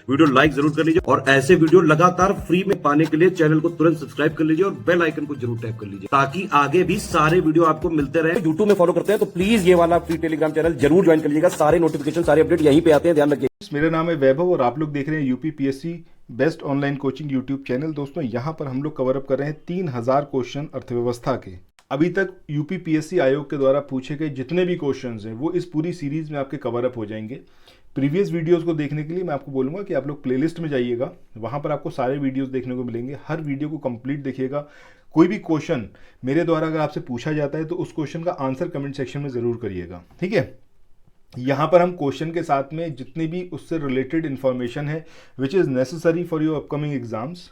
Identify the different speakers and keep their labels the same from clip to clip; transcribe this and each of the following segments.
Speaker 1: Video like जरूर कर लीजिए और ऐसे वीडियो लगातार फ्री में पाने के लिए चैनल को तुरंत सब्सक्राइब कर लीजिए और बेल आइकन को जरूर टैप कर लीजिए ताकि आगे भी सारे वीडियो आपको मिलते रहे। यूट्यूब में फॉलो करते हैं तो प्लीज ये वाला फ्री टेलीग्राम चैनल जरूर ज्वाइन कर लीजिएगा। सारे नोटिफिकेशन सारे अपडेट यहीं पे आते हैं, ध्यान रखिए।
Speaker 2: मेरा नाम है वैभव और आप लोग देख रहे हैं UP PSC best online coaching YouTube channel. दोस्तों यहाँ पर हम लोग कवर अप कर रहे हैं 3000 क्वेश्चन अर्थव्यवस्था के। अभी तक यूपी पीएससी आयोग के द्वारा पूछे गए जितने भी क्वेश्चंस हैं वो इस पूरी सीरीज में आपके कवर अप हो जाएंगे। प्रीवियस वीडियोस को देखने के लिए मैं आपको बोलूँगा कि आप लोग प्लेलिस्ट में जाइएगा, वहाँ पर आपको सारे वीडियोस देखने को मिलेंगे। हर वीडियो को कंप्लीट देखिएगा। कोई भी क्वेश्चन मेरे द्वारा अगर आपसे पूछा जाता है तो उस क्वेश्चन का आंसर कमेंट सेक्शन में ज़रूर करिएगा, ठीक है। यहाँ पर हम क्वेश्चन के साथ में जितनी भी उससे रिलेटेड इन्फॉर्मेशन है which is necessary for your upcoming exams,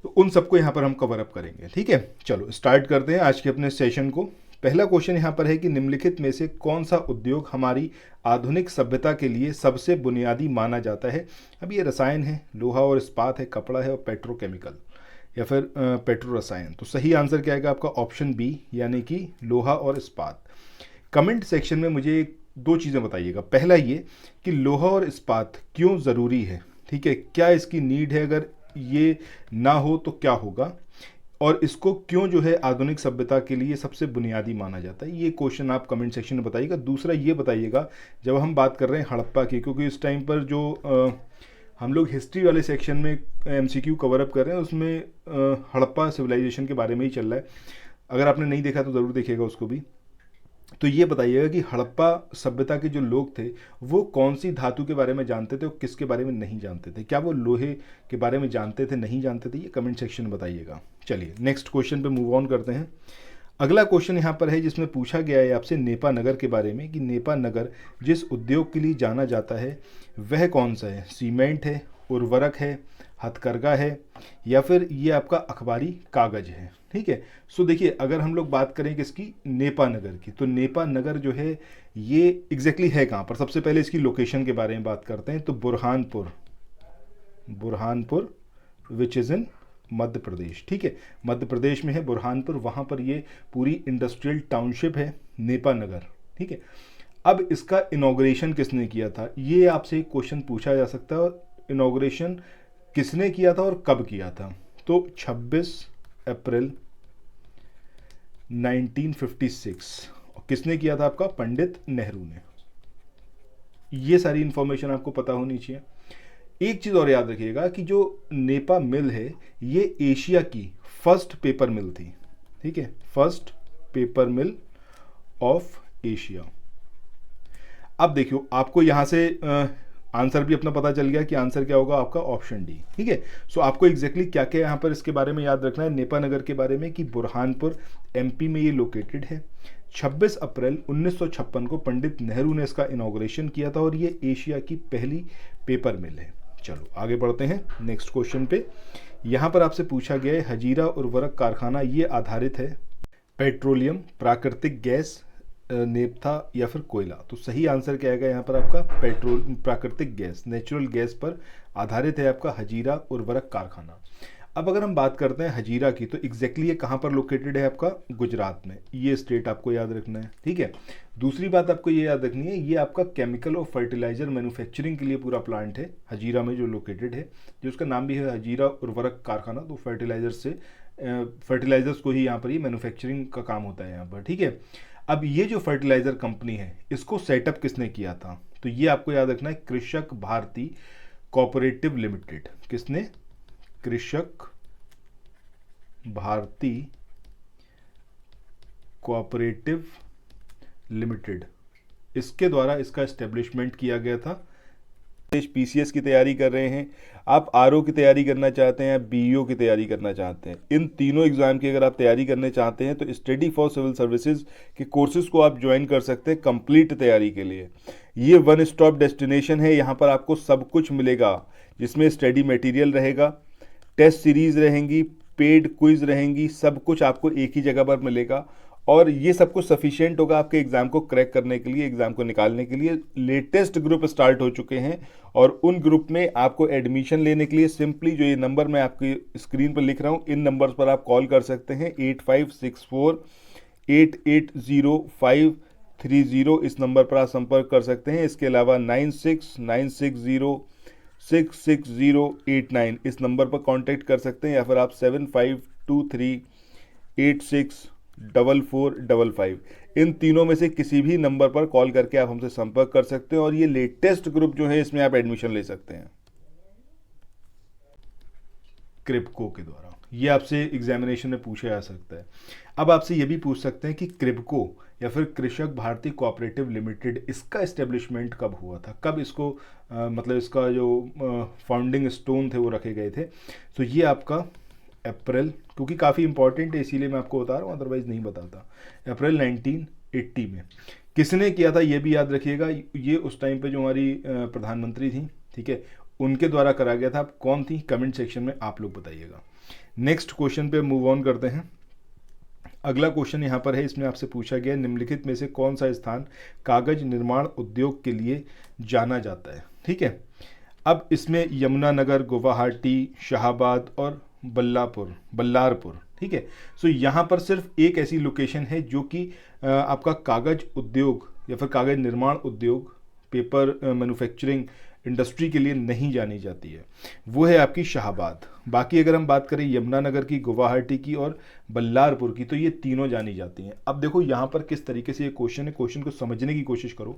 Speaker 2: तो उन सबको यहाँ पर हम कवर अप करेंगे, ठीक है। चलो स्टार्ट करते हैं आज के अपने सेशन को। पहला क्वेश्चन यहाँ पर है कि निम्नलिखित में से कौन सा उद्योग हमारी आधुनिक सभ्यता के लिए सबसे बुनियादी माना जाता है। अब ये रसायन है, लोहा और इस्पात है, कपड़ा है और पेट्रोकेमिकल या फिर पेट्रो रसायन। तो सही आंसर क्या आएगा आपका ऑप्शन बी, यानी कि लोहा और इस्पात। कमेंट सेक्शन में मुझे दो चीज़ें बताइएगा। पहला ये कि लोहा और इस्पात क्यों ज़रूरी है, ठीक है, क्या इसकी नीड है, अगर ये ना हो तो क्या होगा, और इसको क्यों जो है आधुनिक सभ्यता के लिए सबसे बुनियादी माना जाता है। ये क्वेश्चन आप कमेंट सेक्शन में बताइएगा। दूसरा ये बताइएगा जब हम बात कर रहे हैं हड़प्पा की, क्योंकि इस टाइम पर जो हम लोग हिस्ट्री वाले सेक्शन में MCQ कवर अप कर रहे हैं उसमें हड़प्पा सिविलाइजेशन के बारे में ही चल रहा है। अगर आपने नहीं देखा तो ज़रूर देखिएगा उसको भी। तो ये बताइएगा कि हड़प्पा सभ्यता के जो लोग थे वो कौन सी धातु के बारे में जानते थे और किसके बारे में नहीं जानते थे। क्या वो लोहे के बारे में जानते थे, नहीं जानते थे, ये कमेंट सेक्शन में बताइएगा। चलिए नेक्स्ट क्वेश्चन पे मूव ऑन करते हैं। अगला क्वेश्चन यहाँ पर है जिसमें पूछा गया है आपसे नेपा नगर के बारे में कि नेपा नगर जिस उद्योग के लिए जाना जाता है वह कौन सा है। सीमेंट है, उर्वरक है, हथकरघा है या फिर ये आपका अखबारी कागज है, ठीक है। सो देखिए अगर हम लोग बात करें किसकी, नेपा नगर की, तो नेपा नगर जो है ये एग्जैक्टली है कहाँ पर। सबसे पहले इसकी लोकेशन के बारे में बात करते हैं। तो Burhanpur which is in Madhya Pradesh, ठीक है, मध्य प्रदेश में है बुरहानपुर। वहाँ पर ये पूरी इंडस्ट्रियल टाउनशिप है नेपा नगर, ठीक है। अब इसका इनॉग्रेशन किसने किया था, ये आपसे एक क्वेश्चन पूछा जा सकता है। इनॉग्रेशन किसने किया था और कब किया था। तो 26 अप्रैल 1956 किसने किया था आपका, पंडित नेहरू ने। ये सारी इंफॉर्मेशन आपको पता होनी चाहिए। एक चीज़ और याद रखिएगा कि जो नेपा मिल है ये एशिया की फर्स्ट पेपर मिल थी, ठीक है, first paper mill of Asia. अब देखियो आपको यहाँ से आंसर भी अपना पता चल गया कि आंसर क्या होगा आपका ऑप्शन डी, ठीक है। सो आपको एग्जैक्टली क्या क्या यहाँ पर इसके बारे में याद रखना है नेपा नगर के बारे में कि बुरहानपुर MP में ये लोकेटेड है। 26 अप्रैल 1956 को पंडित नेहरू ने इसका इनॉग्रेशन किया था और ये एशिया की पहली पेपर मिल है। चलो आगे बढ़ते हैं नेक्स्ट क्वेश्चन पे। यहाँ पर आपसे पूछा गया है हजीरा उर्वरक कारखाना ये आधारित है पेट्रोलियम, प्राकृतिक गैस, नेफ्था या फिर कोयला। तो सही आंसर क्या आएगा यहाँ पर आपका प्राकृतिक गैस, नेचुरल गैस पर आधारित है आपका हजीरा उर्वरक कारखाना। अब अगर हम बात करते हैं हजीरा की तो एग्जैक्टली ये कहाँ पर लोकेटेड है आपका, गुजरात में। ये स्टेट आपको याद रखना है, ठीक है। दूसरी बात आपको ये याद रखनी है ये आपका केमिकल और फर्टिलाइजर मैन्युफैक्चरिंग के लिए पूरा प्लांट है हजीरा में जो लोकेटेड है, जो उसका नाम भी है हजीरा उर्वरक कारखाना। तो फर्टिलाइजर्स को ही यहाँ पर ये मैन्युफैक्चरिंग का काम होता है यहाँ पर, ठीक है। अब ये जो फर्टिलाइजर कंपनी है इसको सेटअप किसने किया था, तो ये आपको याद रखना है कृषक भारती कोऑपरेटिव लिमिटेड। किसने, कृषक भारती कोऑपरेटिव लिमिटेड, इसके द्वारा इसका एस्टेब्लिशमेंट किया गया था। PCS की तैयारी कर रहे हैं आप, RO की तैयारी करना चाहते हैं, BEO की तैयारी करना चाहते हैं, इन तीनों एग्जाम की अगर आप तैयारी करना चाहते हैं तो स्टडी फॉर सिविल सर्विसेज के कोर्सेज को आप ज्वाइन कर सकते हैं कंप्लीट तैयारी के लिए। ये वन स्टॉप डेस्टिनेशन है, यहाँ पर आपको सब कुछ मिलेगा जिसमें स्टडी मटेरियल रहेगा, टेस्ट सीरीज रहेंगी, पेड क्विज रहेंगी, सब कुछ आपको एक ही जगह पर मिलेगा। और ये सब कुछ सफिशिएंट होगा आपके एग्जाम को क्रैक करने के लिए, एग्जाम को निकालने के लिए। लेटेस्ट ग्रुप स्टार्ट हो चुके हैं और उन ग्रुप में आपको एडमिशन लेने के लिए सिंपली जो ये नंबर मैं आपकी स्क्रीन पर लिख रहा हूँ इन नंबर्स पर आप कॉल कर सकते हैं। 8564880530 इस नंबर पर आप संपर्क कर सकते हैं। इसके अलावा 969606 75238966089 इस नंबर पर कांटेक्ट कर सकते हैं, या फिर आप 7523864455 इन तीनों में से किसी भी नंबर पर कॉल करके आप हमसे संपर्क कर सकते हैं और ये लेटेस्ट ग्रुप जो है इसमें आप एडमिशन ले सकते हैं क्रिप्को के द्वारा। ये आपसे एग्जामिनेशन में पूछा जा सकता है। अब आपसे ये भी पूछ सकते हैं कि क्रिप्को या फिर कृषक भारती कोऑपरेटिव लिमिटेड, इसका एस्टेब्लिशमेंट कब हुआ था, कब इसको मतलब इसका जो फाउंडिंग स्टोन थे वो रखे गए थे। तो ये आपका अप्रैल, क्योंकि काफ़ी इंपॉर्टेंट है इसीलिए मैं आपको बता रहा हूँ, अदरवाइज नहीं बताता। अप्रैल 1980 में किसने किया था ये भी याद रखिएगा। ये उस टाइम पे जो हमारी प्रधानमंत्री थी, ठीक है, उनके द्वारा करा गया था। कौन थी, कमेंट सेक्शन में आप लोग बताइएगा। नेक्स्ट क्वेश्चन पे मूव ऑन करते हैं। अगला क्वेश्चन यहाँ पर है, इसमें आपसे पूछा गया निम्नलिखित में से कौन सा स्थान कागज निर्माण उद्योग के लिए जाना जाता है। ठीक है, अब इसमें यमुनानगर, गुवाहाटी, शाहबाद और बल्लारपुर। ठीक है, सो यहाँ पर सिर्फ एक ऐसी लोकेशन है जो कि आपका कागज उद्योग या फिर कागज निर्माण उद्योग, पेपर मैन्युफैक्चरिंग इंडस्ट्री के लिए नहीं जानी जाती है, वो है आपकी शाहबाद। बाकी अगर हम बात करें यमुनानगर की, गुवाहाटी की और बल्लारपुर की, तो ये तीनों जानी जाती हैं। अब देखो यहाँ पर किस तरीके से ये क्वेश्चन है, क्वेश्चन को समझने की कोशिश करो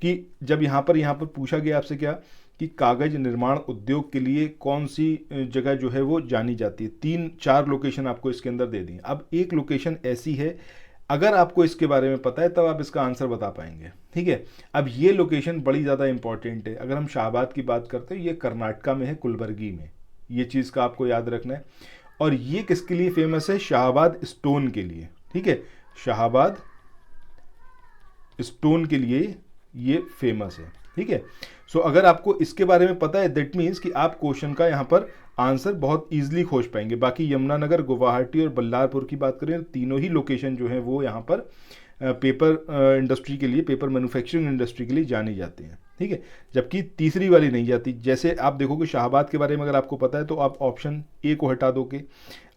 Speaker 2: कि जब यहाँ पर पूछा गया आपसे क्या कि कागज निर्माण उद्योग के लिए कौन सी जगह जो है वो जानी जाती है। 3-4 लोकेशन आपको इसके अंदर दे दी। अब एक लोकेशन ऐसी है, अगर आपको इसके बारे में पता है तब आप इसका आंसर बता पाएंगे। ठीक है, अब ये लोकेशन बड़ी ज़्यादा इंपॉर्टेंट है। अगर हम शाहबाद की बात करते हैं, ये कर्नाटका में है, कुलबर्गी में। ये चीज़ का आपको याद रखना है। और ये किसके लिए फेमस है, शाहबाद स्टोन के लिए। ठीक है, शाहबाद स्टोन के लिए ये फेमस है। ठीक है, सो अगर आपको इसके बारे में पता है, दैट मीन्स कि आप क्वेश्चन का यहाँ पर आंसर बहुत इजीली खोज पाएंगे। बाकी यमुनानगर, गुवाहाटी और बल्लारपुर की बात करें, तीनों ही लोकेशन जो है वो यहाँ पर पेपर इंडस्ट्री के लिए, पेपर मैन्युफैक्चरिंग इंडस्ट्री के लिए जानी जाती हैं। ठीक है, जबकि तीसरी वाली नहीं जाती। जैसे आप देखोगे शाहबाद के बारे में अगर आपको पता है तो आप ऑप्शन ए को हटा दोगे,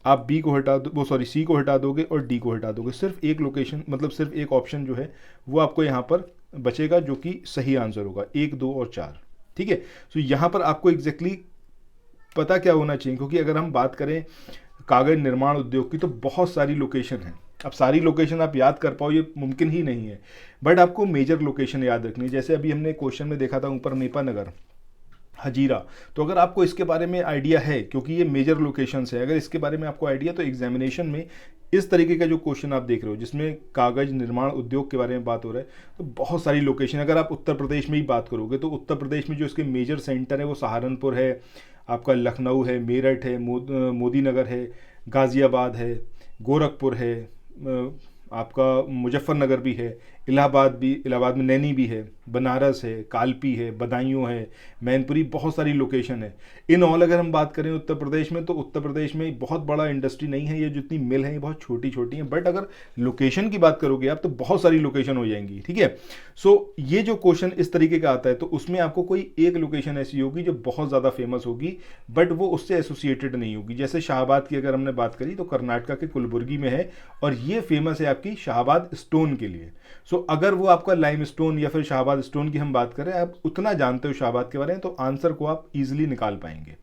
Speaker 2: आप बी को हटा दो, सी को हटा दोगे और डी को हटा दोगे। सिर्फ एक लोकेशन, मतलब सिर्फ एक ऑप्शन जो है वो आपको यहाँ पर बचेगा जो कि सही आंसर होगा, 1, 2 और 4। ठीक है, तो यहाँ पर आपको एग्जैक्टली पता क्या होना चाहिए, क्योंकि अगर हम बात करें कागज निर्माण उद्योग की तो बहुत सारी लोकेशन है। अब सारी लोकेशन आप याद कर पाओ ये मुमकिन ही नहीं है, बट आपको मेजर लोकेशन याद रखनी है। जैसे अभी हमने क्वेश्चन में देखा था ऊपर नेपानगर, हजीरा, तो अगर आपको इसके बारे में आइडिया है, क्योंकि ये मेजर लोकेशंस है, अगर इसके बारे में आपको आइडिया, तो एग्जामिनेशन में इस तरीके का जो क्वेश्चन आप देख रहे हो जिसमें कागज निर्माण उद्योग के बारे में बात हो रहा है, तो बहुत सारी लोकेशन। अगर आप उत्तर प्रदेश में ही बात करोगे तो उत्तर प्रदेश में जो इसके मेजर सेंटर है वो सहारनपुर है, आपका लखनऊ है, मेरठ है, मोदी नगर है, गाज़ियाबाद है, गोरखपुर है, आपका मुजफ्फरनगर भी है, इलाहाबाद में नैनी भी है, बनारस है, कालपी है, बदायूं है, मैनपुरी, बहुत सारी लोकेशन है। इन ऑल अगर हम बात करें उत्तर प्रदेश में, तो उत्तर प्रदेश में बहुत बड़ा इंडस्ट्री नहीं है, ये जितनी मिल है ये बहुत छोटी छोटी हैं। बट अगर लोकेशन की बात करोगे आप तो बहुत सारी लोकेशन हो जाएंगी। ठीक है, सो ये जो क्वेश्चन इस तरीके का आता है तो उसमें आपको कोई एक लोकेशन ऐसी होगी जो बहुत ज़्यादा फेमस होगी, बट वो उससे एसोसिएटेड नहीं होगी। जैसे शाहबाद की अगर हमने बात करी तो कर्नाटका के कुलबुर्गी में है और ये फेमस है आपकी शाहबाद स्टोन के लिए। सो अगर वो आपका लाइम स्टोन या फिर शाहबाद स्टोन की हम बात करें, आप उतना जानते हो शाहबाद के बारे में, तो आंसर को आप इजीली निकाल पाएंगे।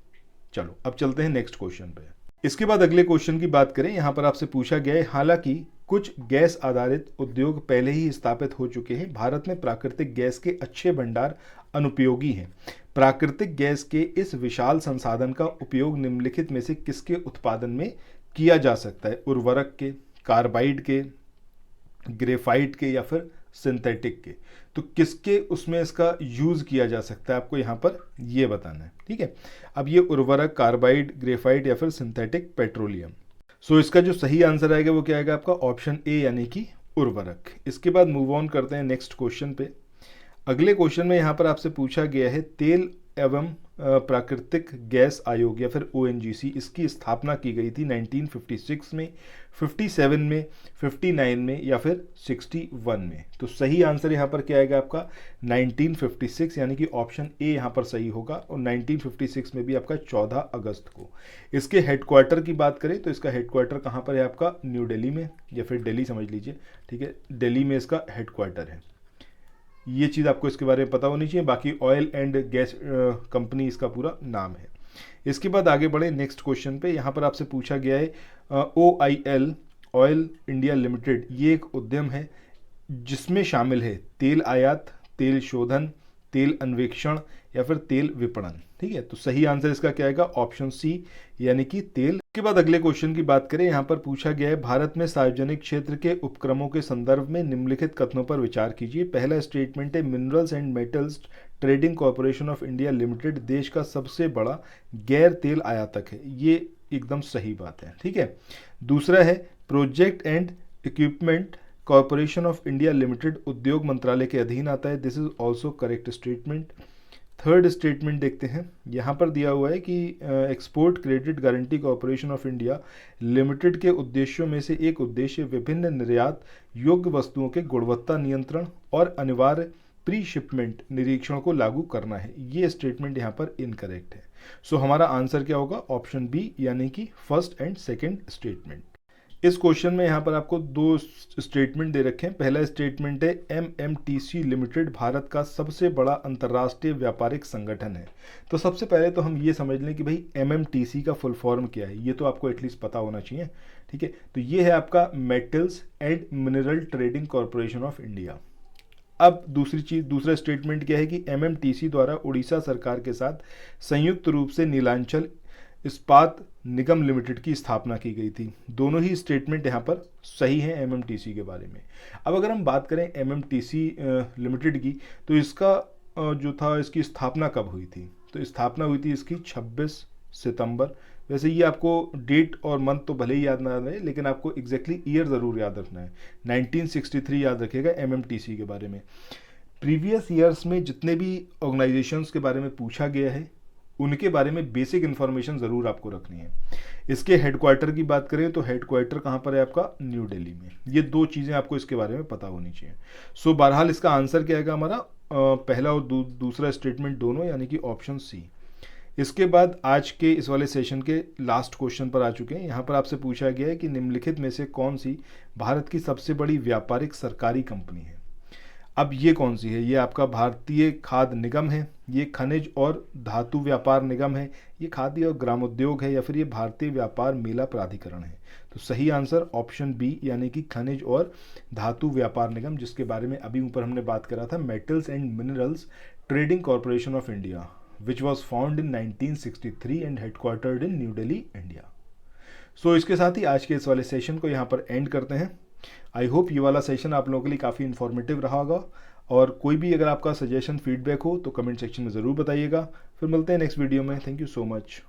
Speaker 2: चलो अब चलते हैं नेक्स्ट क्वेश्चन पे। इसके बाद अगले क्वेश्चन की बात करें, यहां पर आपसे पूछा गया है, हालांकि कुछ गैस आधारित उद्योग पहले ही स्थापित हो चुके हैं, भारत में प्राकृतिक गैस के अच्छे भंडार अनुपयोगी हैं। प्राकृतिक गैस के इस विशाल संसाधन का उपयोग निम्नलिखित में से किसके उत्पादन में किया जा सकता है? उर्वरक के, कार्बाइड के, ग्रेफाइट के या फिर सिंथेटिक के। तो किसके उसमें इसका यूज किया जा सकता है आपको यहाँ पर ये बताना है। ठीक है, अब ये उर्वरक, कार्बाइड, ग्रेफाइट या फिर सिंथेटिक पेट्रोलियम। सो इसका जो सही आंसर आएगा वो क्या आएगा आपका ऑप्शन ए, यानी कि उर्वरक। इसके बाद मूव ऑन करते हैं नेक्स्ट क्वेश्चन पे। अगले क्वेश्चन में यहाँ पर आपसे पूछा गया है, तेल एवं प्राकृतिक गैस आयोग या फिर ONGC, इसकी स्थापना की गई थी 1956 में, 57 में, 59 में या फिर 61 में। तो सही आंसर यहाँ पर क्या आएगा आपका 1956, यानी कि ऑप्शन ए यहाँ पर सही होगा। और 1956 में भी आपका 14 अगस्त को। इसके हेडक्वार्टर की बात करें तो इसका हेडक्वार्टर कहाँ पर है आपका, न्यू दिल्ली में, या फिर दिल्ली समझ लीजिए। ठीक है, दिल्ली में इसका हेडक्वार्टर है। ये चीज़ आपको इसके बारे में पता होनी चाहिए। बाकी ऑयल एंड गैस कंपनी इसका पूरा नाम है। इसके बाद आगे बढ़े नेक्स्ट क्वेश्चन पे। यहाँ पर आपसे पूछा गया है OIL ऑयल इंडिया लिमिटेड, ये एक उद्यम है जिसमें शामिल है तेल आयात, तेल शोधन, तेल अन्वेषण या फिर तेल विपणन। ठीक है, तो सही आंसर इसका क्या आएगा? ऑप्शन सी, यानी कि तेल। के बाद अगले क्वेश्चन की बात करें, यहाँ पर पूछा गया है भारत में सार्वजनिक क्षेत्र के उपक्रमों के संदर्भ में निम्नलिखित कथनों पर विचार कीजिए। पहला स्टेटमेंट है minerals and metals trading corporation of India limited देश का सबसे बड़ा गैर तेल आयातक है। ये एकदम सही बात है। ठीक है, दूसरा है project and equipment corporation of India limited उद्योग मंत्रालय के अधीन आता है। This is also correct statement. Third statement देखते हैं, यहाँ पर दिया हुआ है कि export credit guarantee corporation of India limited के उद्देश्यों में से एक उद्देश्य विभिन्न निर्यात योग्य वस्तुओं के गुणवत्ता नियंत्रण और अनिवार्य प्री शिपमेंट निरीक्षण को लागू करना है। ये स्टेटमेंट यहाँ पर इनकरेक्ट है। सो हमारा आंसर क्या होगा? ऑप्शन बी, यानी कि फर्स्ट एंड सेकेंड स्टेटमेंट। इस क्वेश्चन में यहाँ पर आपको दो स्टेटमेंट दे रखे हैं। पहला स्टेटमेंट है MMTC लिमिटेड भारत का सबसे बड़ा अंतर्राष्ट्रीय व्यापारिक संगठन है। तो सबसे पहले तो हम ये समझ लें कि भाई MMTC का फुल फॉर्म क्या है, ये तो आपको एटलीस्ट पता होना चाहिए। ठीक है, तो ये है आपका metals and mineral trading corporation of India. अब दूसरा स्टेटमेंट क्या है कि MMTC द्वारा उड़ीसा सरकार के साथ संयुक्त रूप से नीलांचल इस्पात निगम लिमिटेड की स्थापना की गई थी। दोनों ही स्टेटमेंट यहाँ पर सही हैं MMTC के बारे में। अब अगर हम बात करें MMTC लिमिटेड की, तो इसका जो था, इसकी स्थापना कब हुई थी? तो स्थापना हुई थी इसकी 26 सितंबर। वैसे ये आपको डेट और मंथ तो भले ही याद ना रहे, लेकिन आपको एग्जैक्टली ईयर ज़रूर याद रखना है। 1963 याद रखिएगा MMTC के बारे में। प्रीवियस ईयर्स में जितने भी ऑर्गेनाइजेशंस के बारे में पूछा गया है, उनके बारे में बेसिक इन्फॉर्मेशन ज़रूर आपको रखनी है। इसके हेडक्वार्टर की बात करें तो हेडक्वार्टर कहाँ पर है आपका? न्यू दिल्ली में। ये दो चीज़ें आपको इसके बारे में पता होनी चाहिए। सो बहरहाल इसका आंसर क्या आएगा हमारा? पहला और दूसरा स्टेटमेंट दोनों, यानी कि ऑप्शन सी। इसके बाद आज के इस वाले सेशन के लास्ट क्वेश्चन पर आ चुके हैं। यहाँ पर आपसे पूछा गया है कि निम्नलिखित में से कौन सी भारत की सबसे बड़ी व्यापारिक सरकारी कंपनी है? अब ये कौन सी है? ये आपका भारतीय खाद्य निगम है, ये खनिज और धातु व्यापार निगम है, ये खाद्य और ग्रामोद्योग है, या फिर ये भारतीय व्यापार मेला प्राधिकरण है? तो सही आंसर ऑप्शन बी, यानी कि खनिज और धातु व्यापार निगम, जिसके बारे में अभी ऊपर हमने बात करा था, metals and minerals trading corporation of India, which was found in 1963 and headquartered in new Delhi, India. So इसके साथ ही आज के इस वाले सेशन को यहाँ पर एंड करते हैं। आई होप ये वाला सेशन आप लोगों के लिए काफ़ी इन्फॉर्मेटिव रहा होगा, और कोई भी अगर आपका सजेशन फीडबैक हो तो कमेंट सेक्शन में ज़रूर बताइएगा। फिर मिलते हैं नेक्स्ट वीडियो में। Thank you so much.